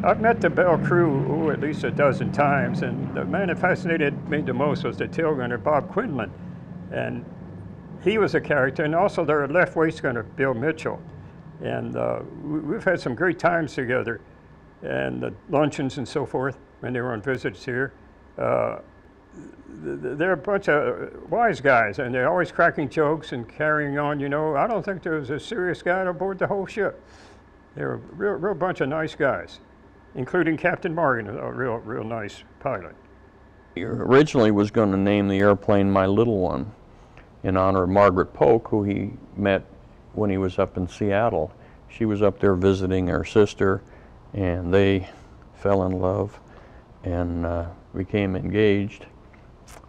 I've met the Belle crew at least a dozen times, and the man that fascinated me the most was the tail gunner, Bob Quinlan. And he was a character, and also their left waist gunner, Bill Mitchell. And we've had some great times together, and the luncheons and so forth when they were on visits here. They're a bunch of wise guys, and they're always cracking jokes and carrying on. You know, I don't think there was a serious guy on board the whole ship. They were a real bunch of nice guys, including Captain Morgan, a real nice pilot. He originally was going to name the airplane My Little One in honor of Margaret Polk, who he met when he was up in Seattle. She was up there visiting her sister, and they fell in love and became engaged.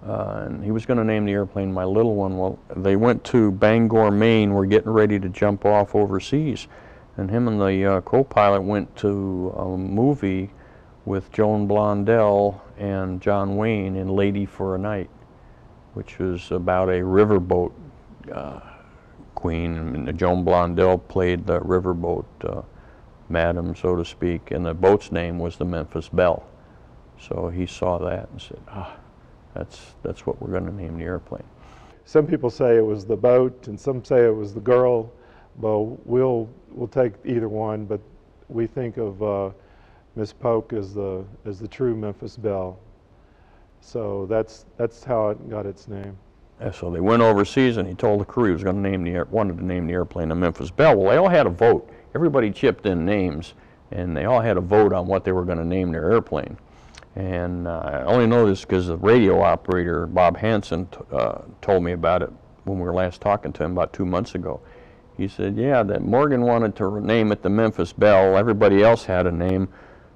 And he was going to name the airplane My Little One. Well, they went to Bangor, Maine, were getting ready to jump off overseas. And him and the co-pilot went to a movie with Joan Blondell and John Wayne in Lady for a Night, which was about a riverboat queen. And Joan Blondell played the riverboat madam, so to speak, and the boat's name was the Memphis Belle. So he saw that and said, that's what we're going to name the airplane. Some people say it was the boat, and some say it was the girl. But we'll take either one. But we think of Miss Polk as the true Memphis Belle. So that's how it got its name. And so they went overseas, and he told the crew he was going to name wanted to name the airplane the Memphis Belle. Well, they all had a vote. Everybody chipped in names, and they all had a vote on what they were going to name their airplane. And I only know this because the radio operator, Bob Hansen, told me about it when we were last talking to him about 2 months ago. He said, yeah, that Morgan wanted to name it the Memphis Belle. Everybody else had a name,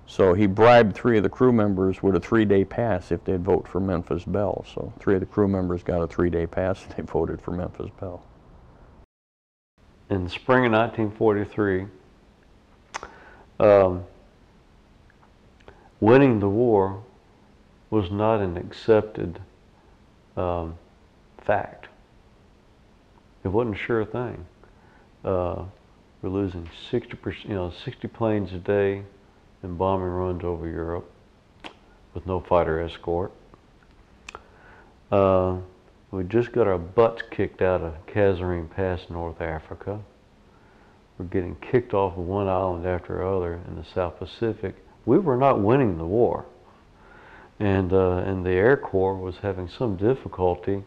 So he bribed 3 of the crew members with a 3-day pass if they'd vote for Memphis Belle. So 3 of the crew members got a 3-day pass and they voted for Memphis Belle. In the spring of 1943, winning the war was not an accepted fact. It wasn't a sure thing. We're losing 60%, 60 planes a day in bombing runs over Europe with no fighter escort. We just got our butts kicked out of Kasserine Pass, North Africa. We're getting kicked off of one island after another in the South Pacific. We were not winning the war. And the Air Corps was having some difficulty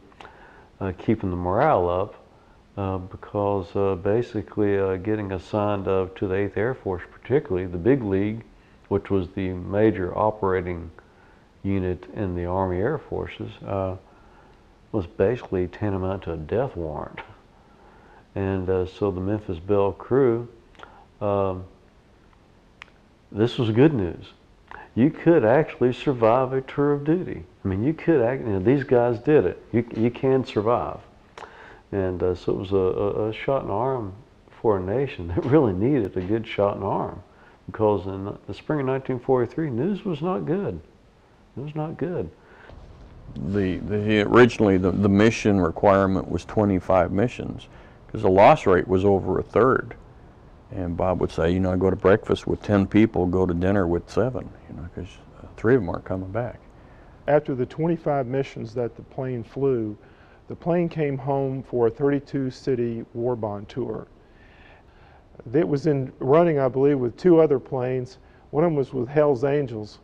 keeping the morale up because basically getting assigned to the 8th Air Force, particularly the Big League, which was the major operating unit in the Army Air Forces, was basically tantamount to a death warrant. And so the Memphis Belle crew, this was good news. You could actually survive a tour of duty. I mean, you could, these guys did it. You can survive. And so it was a shot in the arm for a nation that really needed a good shot in the arm. Because in the spring of 1943, news was not good. It was not good. Originally, the mission requirement was 25 missions, because the loss rate was over 1/3. And Bob would say, I go to breakfast with 10 people, go to dinner with 7, because 3 of them aren't coming back. After the 25 missions that the plane flew, the plane came home for a 32-city war bond tour. It was running, I believe, with 2 other planes. One of them was with Hell's Angels,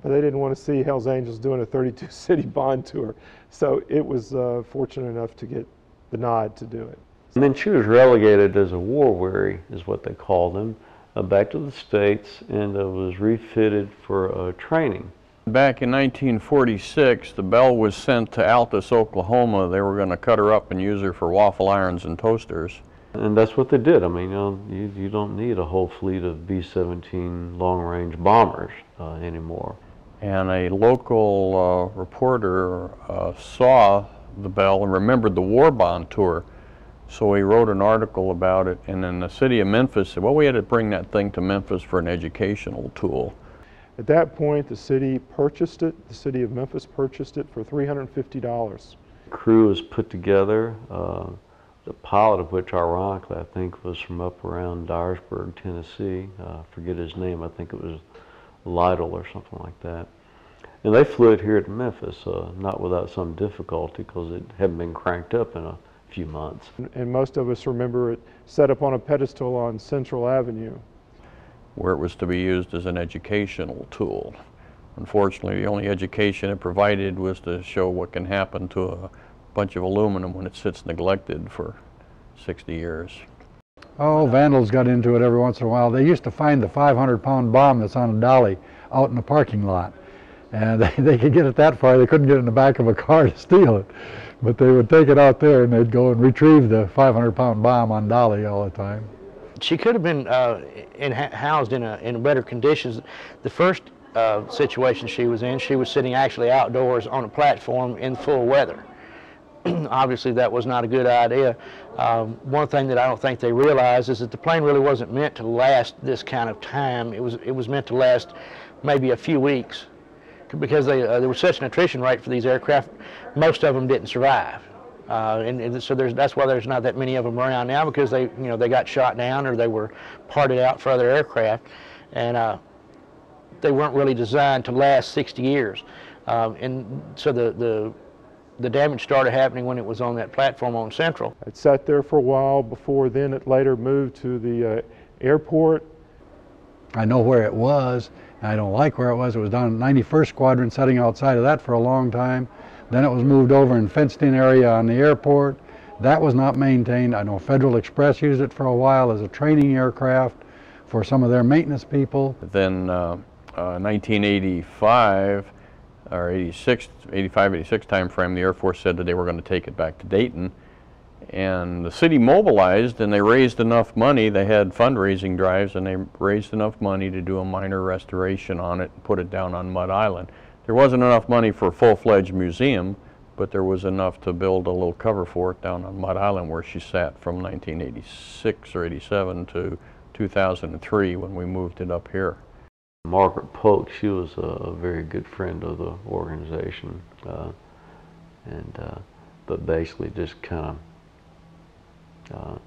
but they didn't want to see Hell's Angels doing a 32-city bond tour. So it was fortunate enough to get the nod to do it. And then she was relegated as a war weary, is what they called them, back to the States, and was refitted for training. Back in 1946, the Belle was sent to Altus, Oklahoma. They were going to cut her up and use her for waffle irons and toasters. And that's what they did. I mean, you don't need a whole fleet of B-17 long-range bombers anymore. And a local reporter saw the Belle and remembered the war bond tour. So he wrote an article about it, and then the City of Memphis said, well, we had to bring that thing to Memphis for an educational tool. At that point, the city purchased it. The City of Memphis purchased it for $350. The crew was put together, the pilot of which, ironically, I think was from up around Dyersburg, Tennessee. I forget his name. I think it was Lytle or something like that. And they flew it here to Memphis, not without some difficulty, because it hadn't been cranked up in a few months. And most of us remember it set up on a pedestal on Central Avenue, where it was to be used as an educational tool. Unfortunately, the only education it provided was to show what can happen to a bunch of aluminum when it sits neglected for 60 years. Oh, vandals got into it every once in a while. They used to find the 500-pound bomb that's on a dolly out in the parking lot. And they could get it that far. They couldn't get it in the back of a car to steal it. But they would take it out there and they'd go and retrieve the 500-pound bomb on dolly all the time. She could have been housed in better conditions. The first situation she was in, she was sitting actually outdoors on a platform in full weather. Obviously, that was not a good idea. One thing that I don't think they realized is that the plane really wasn't meant to last this kind of time. It was meant to last maybe a few weeks, because there was such an attrition rate for these aircraft. Most of them didn't survive. And so that's why there's not that many of them around now, because they got shot down or they were parted out for other aircraft, and they weren't really designed to last 60 years. And so the damage started happening when it was on that platform on Central. It sat there for a while before then it later moved to the airport. I know where it was, and I don't like where it was. It was down in 91st Squadron, sitting outside of that for a long time. Then it was moved over in fenced-in area on the airport. That was not maintained. I know Federal Express used it for a while as a training aircraft for some of their maintenance people. Then 1985 or 85, 86 time frame, the Air Force said that they were going to take it back to Dayton, And the city mobilized, and they raised enough money. They had fundraising drives, and they raised enough money to do a minor restoration on it and put it down on Mud Island. There wasn't enough money for a full-fledged museum, but there was enough to build a little cover for it down on Mud Island, where she sat from 1986 or 87 to 2003 when we moved it up here. Margaret Polk, she was a very good friend of the organization, but basically just kind of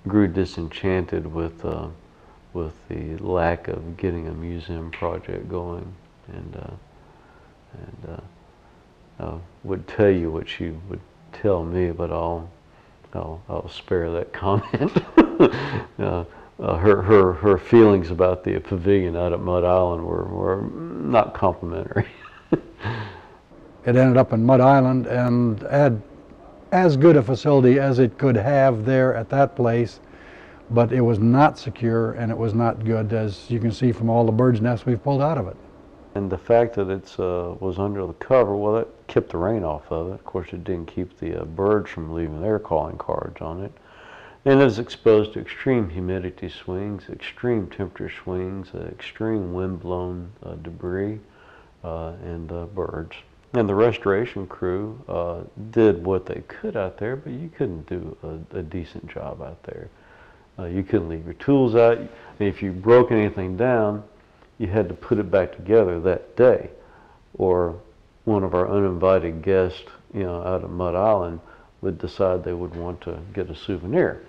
grew disenchanted with the lack of getting a museum project going, and would tell you what she would tell me, but I'll spare that comment. Her feelings about the pavilion out at Mud Island were not complimentary. It ended up in Mud Island and had as good a facility as it could have there at that place, but it was not secure and it was not good, as you can see from all the bird's nests we've pulled out of it. And the fact that it was under the cover, well, that kept the rain off of it. Of course, it didn't keep the birds from leaving their calling cards on it. And it was exposed to extreme humidity swings, extreme temperature swings, extreme wind-blown debris, and birds. And the restoration crew did what they could out there, but you couldn't do a decent job out there. You couldn't leave your tools out. I mean, if you broke anything down, you had to put it back together that day, or one of our uninvited guests, out of Mud Island would decide they would want to get a souvenir.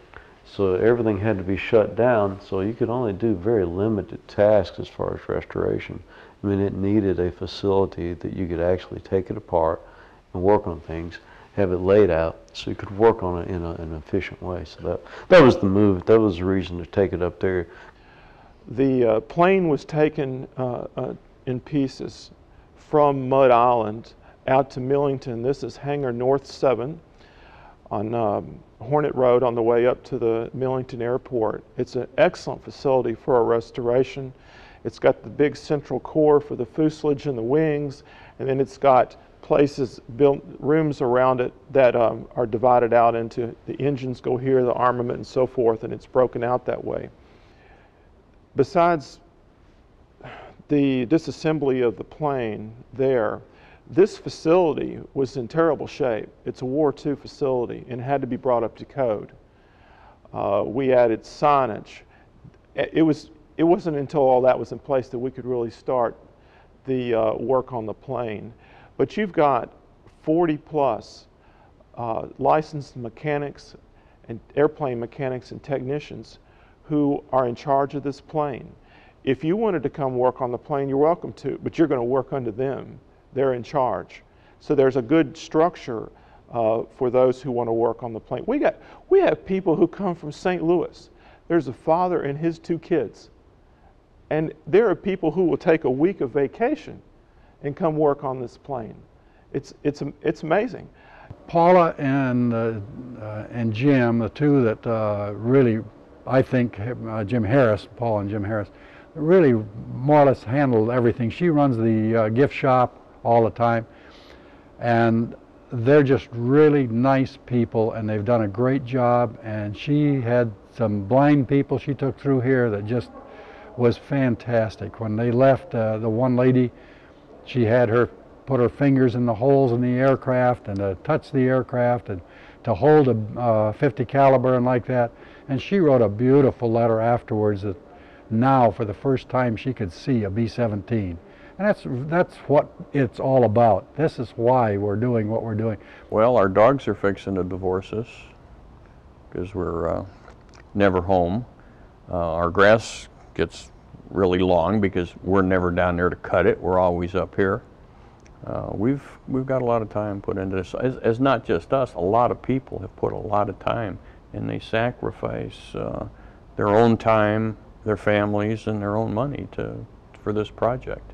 So everything had to be shut down, so you could only do very limited tasks as far as restoration. I mean, it needed a facility that you could actually take it apart and work on things, have it laid out so you could work on it in an efficient way. So that was the move. That was the reason to take it up there. The plane was taken in pieces from Mud Island out to Millington. This is Hangar North 7 on Hornet Road on the way up to the Millington Airport. It's an excellent facility for a restoration. It's got the big central core for the fuselage and the wings, and then it's got places, built rooms around it that are divided out into the engines go here, the armament and so forth, and it's broken out that way. Besides the disassembly of the plane there, this facility was in terrible shape. It's a War II facility and had to be brought up to code. We added signage. It wasn't until all that was in place that we could really start the work on the plane. But you've got 40 plus licensed mechanics and airplane mechanics and technicians who are in charge of this plane. If you wanted to come work on the plane, you're welcome to, but you're going to work under them. They're in charge. So there's a good structure for those who want to work on the plane. We have people who come from St. Louis. There's a father and his 2 kids. And there are people who will take a week of vacation and come work on this plane. It's amazing. Paula and Jim, the two that really, I think, Jim Harris, Paula and Jim Harris, really more or less handled everything. She runs the gift shop all the time, and they're just really nice people, and they've done a great job. And she had some blind people she took through here that just was fantastic. When they left, the one lady, she had her put her fingers in the holes in the aircraft and to touch the aircraft and to hold a 50 caliber and like that. And she wrote a beautiful letter afterwards that now for the first time she could see a B-17. And that's what it's all about. This is why we're doing what we're doing. Well, our dogs are fixing to divorce us because we're never home. Our grass gets really long because we're never down there to cut it. We're always up here. We've got a lot of time put into this. As not just us, a lot of people have put a lot of time, and they sacrifice their own time, their families, and their own money for this project.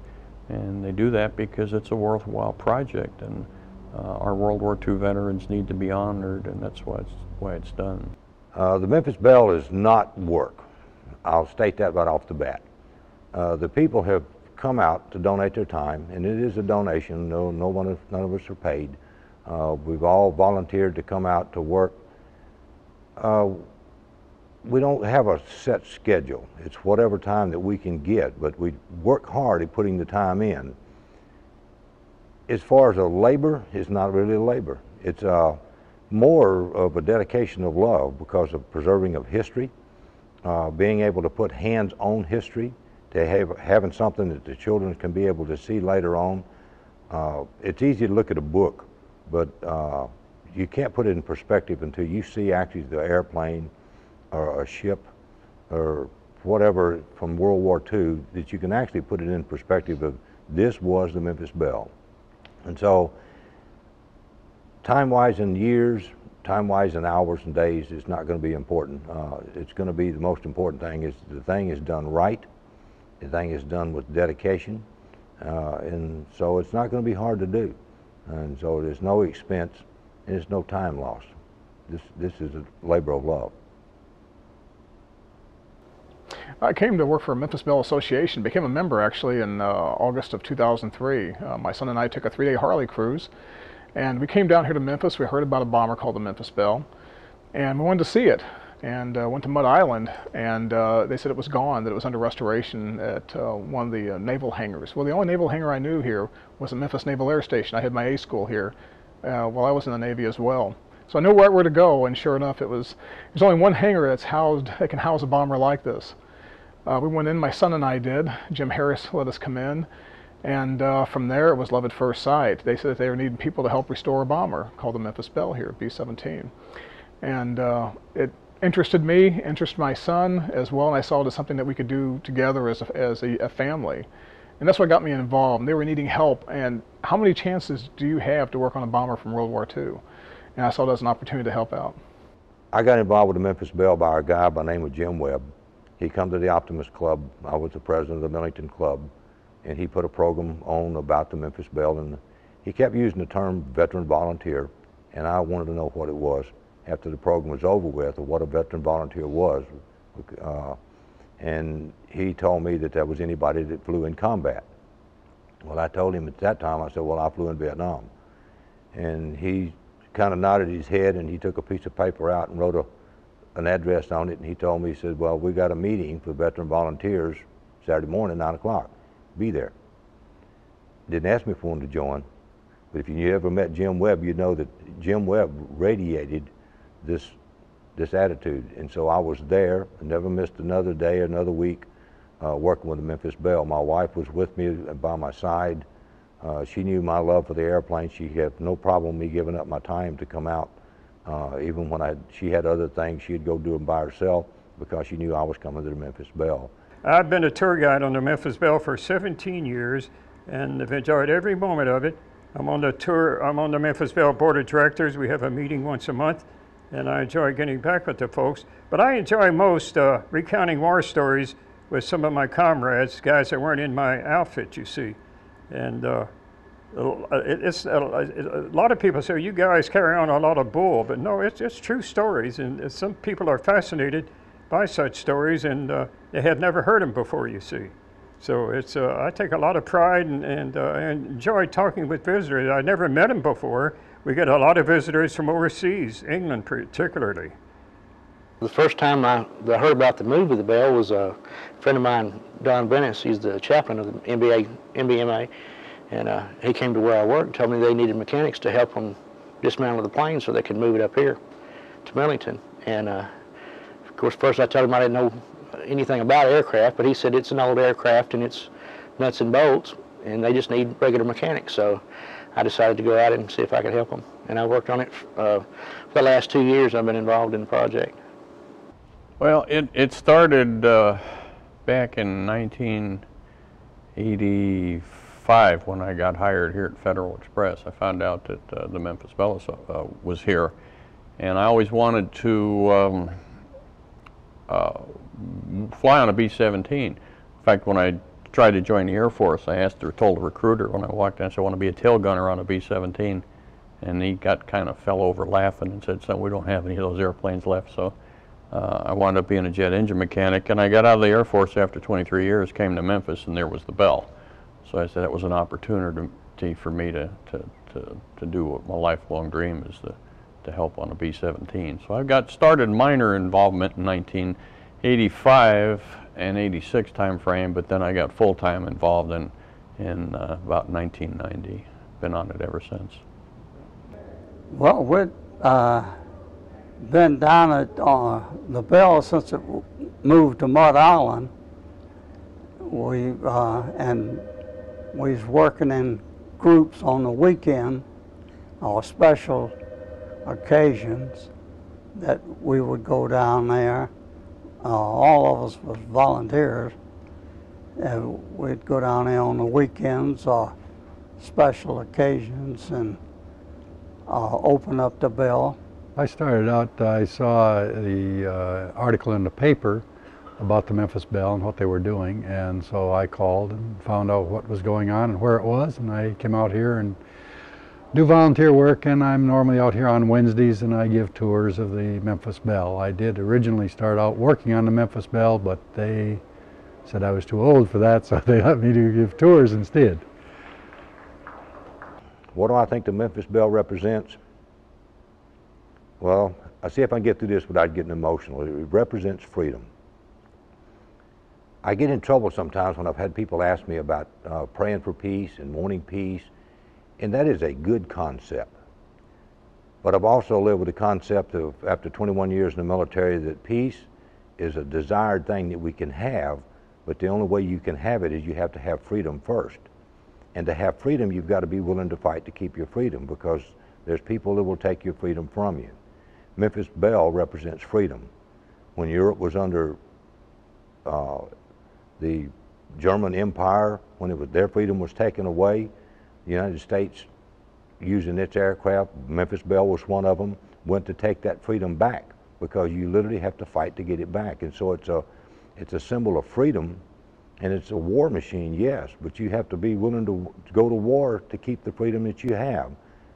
And they do that because it's a worthwhile project, and our World War II veterans need to be honored, and that's why it's done. The Memphis Belle is not work. I'll state that right off the bat. The people have come out to donate their time, and it is a donation. None of us are paid. We've all volunteered to come out to work We don't have a set schedule. It's whatever time that we can get, but we work hard at putting the time in. As far as a labor, it's not really a labor. It's more of a dedication of love because of preserving of history, being able to put hands on history, to having something that the children can be able to see later on. It's easy to look at a book, but you can't put it in perspective until you see actually the airplane or a ship or whatever from World War II, that you can actually put it in perspective of this was the Memphis Belle. And so time-wise in years, time-wise in hours and days is not going to be important. It's going to be the most important thing is the thing is done right, the thing is done with dedication, and so it's not going to be hard to do. And so there's no expense and there's no time lost. This is a labor of love. I came to work for Memphis Belle Association, became a member actually in August of 2003. My son and I took a 3-day Harley cruise, and we came down here to Memphis. We heard about a bomber called the Memphis Belle, and we wanted to see it, and went to Mud Island, and they said it was gone, that it was under restoration at one of the naval hangars. Well, the only naval hangar I knew here was the Memphis Naval Air Station. I had my A school here while I was in the Navy as well. So I knew right where to go, and sure enough, there's only one hangar that can house a bomber like this. We went in, my son and I did. Jim Harris let us come in, and from there it was love at first sight. They said that they were needing people to help restore a bomber called the Memphis Belle here, B-17. And it interested me, interested my son as well, and I saw it as something that we could do together as a family. And that's what got me involved. They were needing help, and how many chances do you have to work on a bomber from World War II? And I saw it as an opportunity to help out. I got involved with the Memphis Belle by a guy by the name of Jim Webb. He come to the Optimist Club. I was the president of the Millington Club, and he put a program on about the Memphis Belle, and he kept using the term veteran volunteer, and I wanted to know what it was after the program was over with, or what a veteran volunteer was. And he told me that that was anybody that flew in combat. Well, I told him at that time, I said, well, I flew in Vietnam. And he kind of nodded his head, and he took a piece of paper out and wrote an address on it, and he told me, he said, well, we got a meeting for veteran volunteers Saturday morning, 9 o'clock. Be there. Didn't ask me if I wanted to join, but if you ever met Jim Webb, you know that Jim Webb radiated this attitude. And so I was there, and never missed another day, another week, working with the Memphis Belle. My wife was with me by my side. She knew my love for the airplane. She had no problem me giving up my time to come out. Even when she had other things, she'd go do them by herself because she knew I was coming to the Memphis Belle. I've been a tour guide on the Memphis Belle for 17 years and have enjoyed every moment of it. I'm on the Memphis Belle Board of Directors. We have a meeting once a month, and I enjoy getting back with the folks. But I enjoy most recounting war stories with some of my comrades, guys that weren't in my outfit, you see. And a lot of people say, you guys carry on a lot of bull, but no, it's true stories, and some people are fascinated by such stories, and they had never heard them before, you see. So I take a lot of pride and enjoy talking with visitors. I never met them before. We get a lot of visitors from overseas, England particularly. The first time I heard about the movie, The Belle, was a friend of mine, Don Bennis. He's the chaplain of the MBMA. And he came to where I worked and told me they needed mechanics to help them dismantle the plane so they could move it up here to Millington. And of course, first I told him I didn't know anything about aircraft, but he said it's an old aircraft and it's nuts and bolts, and they just need regular mechanics. So I decided to go out and see if I could help them. And I worked on it for the last 2 years. I've been involved in the project. Well, it started back in 1985 when I got hired here at Federal Express. I found out that the Memphis Belle was here, and I always wanted to fly on a B-17. In fact, when I tried to join the Air Force, I told the recruiter when I walked in, I said, I want to be a tail gunner on a B-17. And he fell over laughing and said, so we don't have any of those airplanes left. So I wound up being a jet engine mechanic, and I got out of the Air Force after 23 years, came to Memphis, and there was the Belle. So I said that was an opportunity for me to do what my lifelong dream is to help on a B-17. So I got started minor involvement in 1985 and 86 time frame, but then I got full-time involved in about 1990. Been on it ever since. Well, we've been down at the Belle since it moved to Mud Island. And we was working in groups on the weekend or special occasions that we would go down there. All of us was volunteers. And we'd go down there on the weekends or special occasions and open up the Belle. I started out, I saw the article in the paper about the Memphis Belle and what they were doing, and so I called and found out what was going on and where it was, and I came out here and do volunteer work, and I'm normally out here on Wednesdays and I give tours of the Memphis Belle. I did originally start out working on the Memphis Belle, but they said I was too old for that, so they let me give tours instead. What do I think the Memphis Belle represents? Well, I'll see if I can get through this without getting emotional. It represents freedom. I get in trouble sometimes when I've had people ask me about praying for peace and wanting peace, and that is a good concept. But I've also lived with the concept of, after 21 years in the military, that peace is a desired thing that we can have, but the only way you can have it is you have to have freedom first. And to have freedom, you've got to be willing to fight to keep your freedom, because there's people that will take your freedom from you. Memphis Belle represents freedom. When Europe was under the German Empire, when their freedom was taken away, the United States, using its aircraft, Memphis Belle was one of them, went to take that freedom back, because you literally have to fight to get it back. And so it's a symbol of freedom, and it's a war machine, yes, but you have to be willing to go to war to keep the freedom that you have.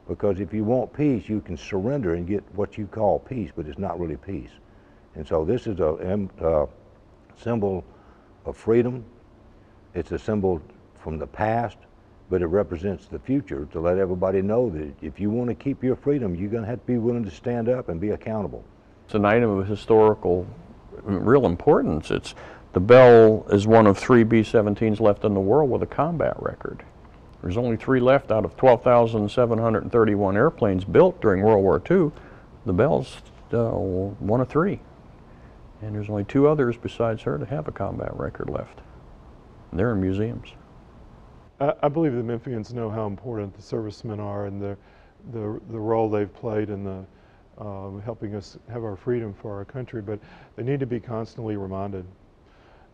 Because if you want peace, you can surrender and get what you call peace, but it's not really peace. And so this is a symbol of freedom. It's a symbol from the past, but it represents the future, to let everybody know that if you want to keep your freedom, you're going to have to be willing to stand up and be accountable. It's an item of historical real importance. The Belle is one of 3 B-17s left in the world with a combat record. There's only 3 left out of 12,731 airplanes built during World War II. The Belle's one of 3. And there's only 2 others besides her to have a combat record left. And they're in museums. I believe the Memphians know how important the servicemen are and the role they've played in helping us have our freedom for our country, but they need to be constantly reminded.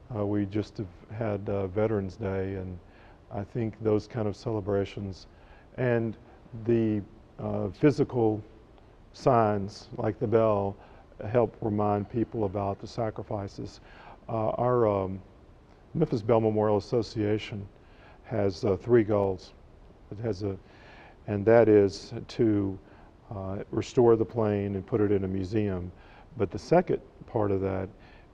We just have had Veterans Day, and I think those kind of celebrations and the physical signs like the Belle help remind people about the sacrifices. Our Memphis Belle Memorial Association has 3 goals. It has and that is to restore the plane and put it in a museum. But the second part of that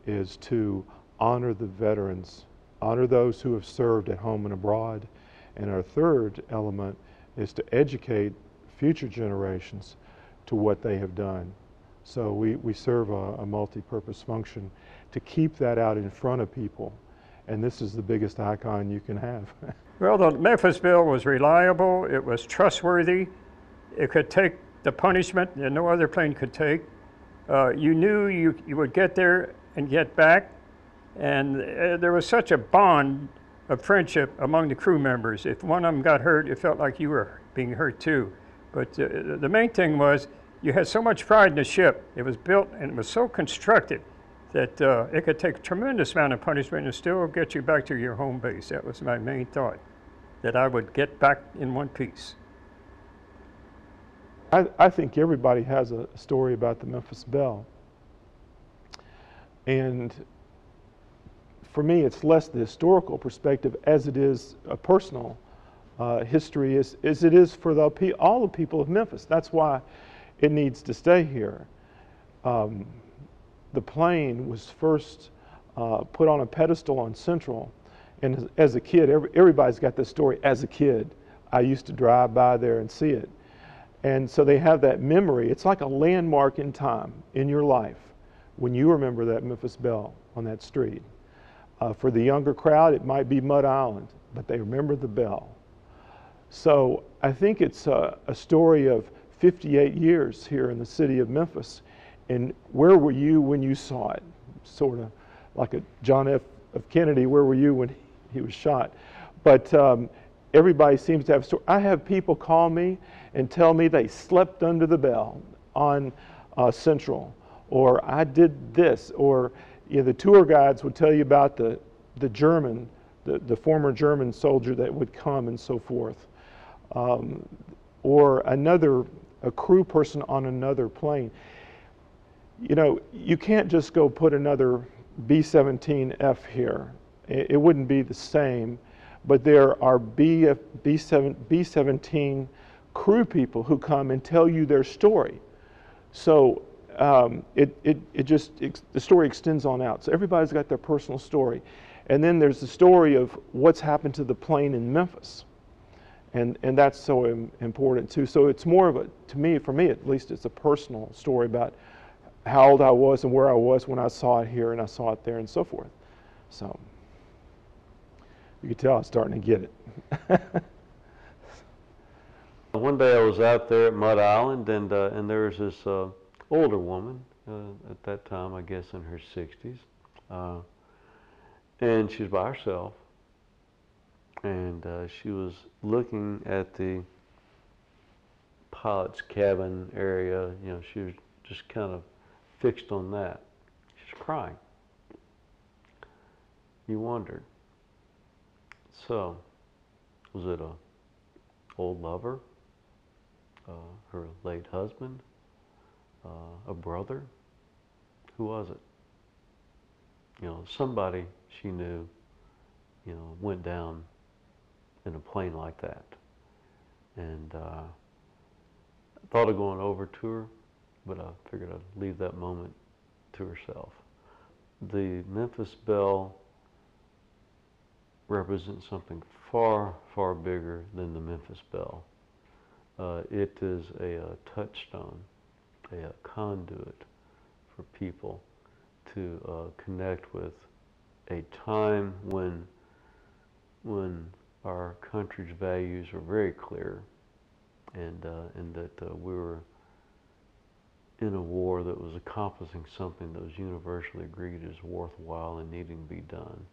is to honor the veterans, honor those who have served at home and abroad. And our third element is to educate future generations to what they have done. So we serve a multi-purpose function to keep that out in front of people. And this is the biggest icon you can have. Well, the Memphis Belle was reliable, it was trustworthy, it could take the punishment that no other plane could take. You knew you would get there and get back, and there was such a bond of friendship among the crew members. If one of them got hurt, it felt like you were being hurt too. But the main thing was you had so much pride in the ship. It was built and it was so constructed that it could take a tremendous amount of punishment and still get you back to your home base. That was my main thought, that I would get back in one piece. I think everybody has a story about the Memphis Belle. And for me, it's less the historical perspective as it is a personal history, as it is for all the people of Memphis. That's why it needs to stay here. The plane was first put on a pedestal on Central, and as a kid, everybody's got this story. As a kid, I used to drive by there and see it. And so they have that memory. It's like a landmark in time in your life when you remember that Memphis Belle on that street. For the younger crowd, it might be Mud Island, but they remember the bell. So I think it's a story of 58 years here in the city of Memphis. And where were you when you saw it? Sort of like a John F. Kennedy, where were you when he was shot? But everybody seems to have a story. I have people call me and tell me they slept under the bell on Central, or I did this, or the tour guides would tell you about the German, the former German soldier that would come and so forth. Or a crew person on another plane. You can't just go put another B-17F here. It wouldn't be the same, but there are B-17 crew people who come and tell you their story. So the story extends on out. So everybody's got their personal story. And then there's the story of what's happened to the plane in Memphis. And that's so important too. So it's more of for me at least, it's a personal story about how old I was and where I was when I saw it here and I saw it there and so forth. So you can tell I'm starting to get it. One day I was out there at Mud Island, and there was this older woman at that time, I guess in her 60s, and she was by herself, and she was looking at the pilot's cabin area. She was just kind of fixed on that. She's crying. You wondered. So, was it a old lover? Her late husband? A brother? Who was it? Somebody she knew, went down in a plane like that. And I thought of going over to her, but I figured I'd leave that moment to herself. The Memphis Belle represents something far, far bigger than the Memphis Belle. It is a touchstone, a conduit for people to connect with a time when our country's values were very clear, and that we were in a war that was accomplishing something that was universally agreed as worthwhile and needing to be done.